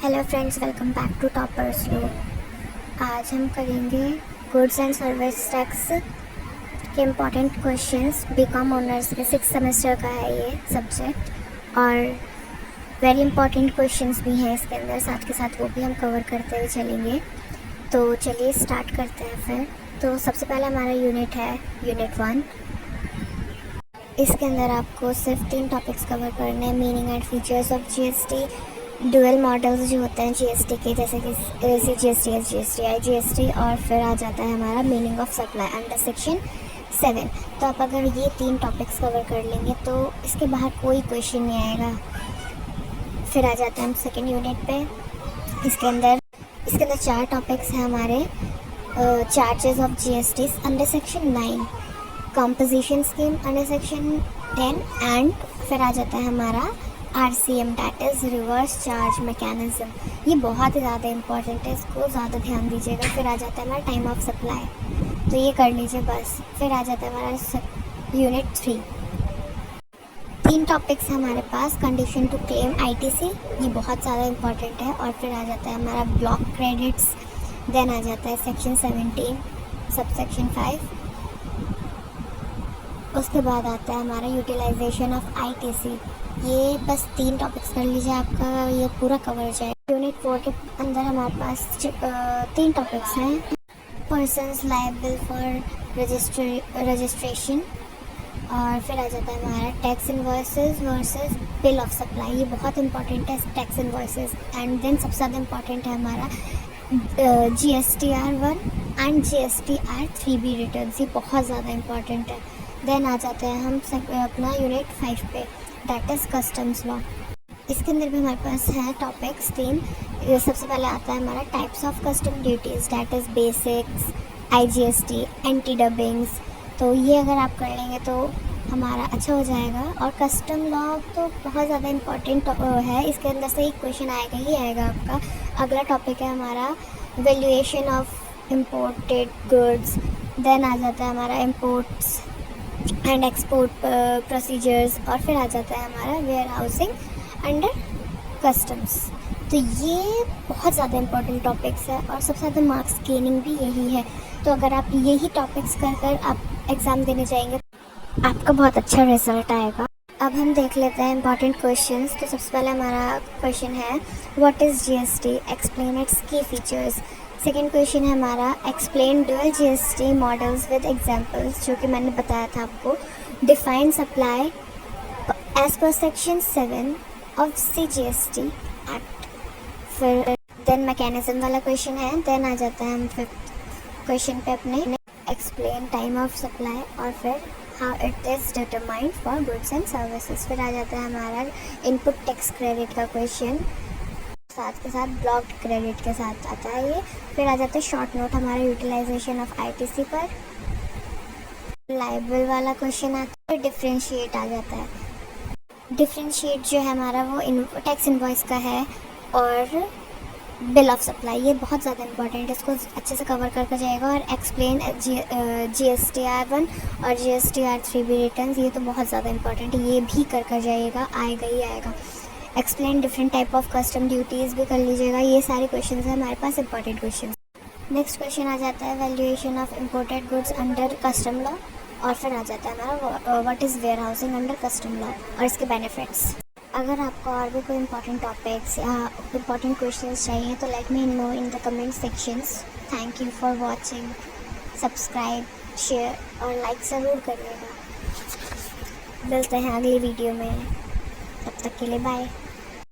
Hello friends, welcome back to toppers लो। आज हम करेंगे गुड्स एंड सर्विस टैक्स के इम्पॉर्टेंट क्वेश्चंस। बीकॉम ऑनर्स के 6th सेमेस्टर का है ये सब्जेक्ट और वेरी इंपॉर्टेंट क्वेश्चंस भी हैं इसके अंदर, साथ के साथ वो भी हम कवर करते हुए चलेंगे। तो चलिए स्टार्ट करते हैं फिर। तो सबसे पहला हमारा यूनिट है यूनिट 1। इसके अंदर आपको सिर्फ 3 टॉपिक्स कवर करने हैं। Meaning and features of GST, dual models जो होते हैं जीएसटी के, जैसे कि सीजीएसटी, एसजीएसटी, आईजीएसटी, और फिर आ जाता है हमारा meaning of supply under section 7। तो आप अगर ये 3 टॉपिक्स कवर कर लेंगे तो इसके बाहर कोई क्वेश्चन नहीं आएगा। फिर आ जाता है हम सेकेंड यूनिट पे। इसके अंदर 4 टॉपिक्स हैं हमारे। Charges of GST under section 9, composition scheme under section 10 and फिर आ जाता है हमारा RCM, that is reverse charge mechanism. ये बहुत ही ज़्यादा इंपॉर्टेंट है, इसको ज़्यादा ध्यान दीजिएगा। फिर आ जाता है हमारा टाइम ऑफ सप्लाई, तो ये कर लीजिए बस। फिर आ जाता है हमारा यूनिट 3। 3 टॉपिक्स हैं हमारे पास। कंडीशन टू क्लेम ITC, ये बहुत ज़्यादा इंपॉर्टेंट है। और फिर आ जाता है हमारा ब्लॉक क्रेडिट्स। देन आ जाता है सेक्शन 17 सबसेक्शन 5। उसके बाद आता है हमारा यूटिलाइजेशन ऑफ ITC। ये बस 3 टॉपिक्स कर लीजिए, आपका ये पूरा कवर हो जाएगा। यूनिट 4 के अंदर हमारे पास 3 टॉपिक्स हैं। पर्सन्स लायबल फॉर रजिस्ट्रेशन, और फिर आ जाता है हमारा tax invoices versus bill of supply. ये बहुत इंपॉर्टेंट है, टैक्स इनवॉइसेस। एंड देन सबसे ज़्यादा इंपॉर्टेंट है हमारा GSTR 1 and GSTR 3B returns. ये बहुत ज़्यादा इंपॉर्टेंट है। देन आ जाते हैं हम अपना यूनिट 5 पे, डैट इज़ कस्टम्स लॉ। इसके अंदर भी हमारे पास है टॉपिक्स 3। सबसे पहले आता है हमारा types of custom duties, that is basics, IGST, anti dumpings. तो ये अगर आप कर लेंगे तो हमारा अच्छा हो जाएगा। और कस्टम लॉ तो बहुत ज़्यादा इम्पॉर्टेंट है, इसके अंदर से एक क्वेश्चन आएगा ही आएगा आपका। अगला टॉपिक है हमारा valuation of imported goods. Then आ जाता है हमारा इम्पोर्ट्स एंड एक्सपोर्ट प्रोसीजर्स, और फिर आ जाता है हमारा वेयर हाउसिंग अंडर कस्टम्स। तो ये बहुत ज़्यादा इंपॉर्टेंट टॉपिक्स है और सबसे ज़्यादा मार्क्स गेनिंग भी यही है। तो अगर आप यही टॉपिक्स कर आप एग्ज़ाम देने जाएंगे आपका बहुत अच्छा रिजल्ट आएगा। अब हम देख लेते हैं इंपॉर्टेंट क्वेश्चंस। तो सबसे पहले हमारा क्वेश्चन है what is GST, explain its की फीचर्स। सेकेंड क्वेश्चन है हमारा explain dual GST models with examples, जो कि मैंने बताया था आपको। Define supply as per section 7 of CGST act. फिर देन मैकेनिज्म वाला क्वेश्चन है। देन आ जाता है हम 5th क्वेश्चन पे अपने, एक्सप्लेन टाइम ऑफ सप्लाई, और फिर how it is determined for goods and services. फिर आ जाता है हमारा इनपुट टैक्स क्रेडिट का क्वेश्चन, साथ के साथ ब्लॉक्ड क्रेडिट के साथ आता है ये। फिर आ जाता है शॉर्ट नोट हमारा यूटिलाइजेशन ऑफ ITC पर। लाइबल वाला क्वेश्चन आता है। डिफरेंशिएट आ जाता है। डिफरेंशिएट जो है हमारा वो टैक्स इनवॉइस का है, और बिल ऑफ सप्लाई ये बहुत ज़्यादा इंपॉर्टेंट है, इसको अच्छे से कवर करके जाएगा। और एक्सप्लेन GSTR 1 और GSTR 3B रिटर्न्स, ये तो बहुत ज़्यादा इंपॉर्टेंट है, ये भी कर जाइएगा, आएगा ही आएगा। Explain different type of custom duties भी कर लीजिएगा। ये सारे क्वेश्चन हैं हमारे पास इंपॉर्टेंट क्वेश्चन। नेक्स्ट क्वेश्चन आ जाता है valuation of imported goods under custom law, और फिर आ जाता है हमारा what is warehousing under custom law और इसके बेनिफिट्स। अगर आपको और भी कोई इंपॉर्टेंट टॉपिक्स या इंपॉर्टेंट क्वेश्चंस चाहिए तो let me know in the comment sections. Thank you for watching. Subscribe, share और लाइक ज़रूर करिएगा। मिलते हैं अगली वीडियो में, तब तक के लिए बाय।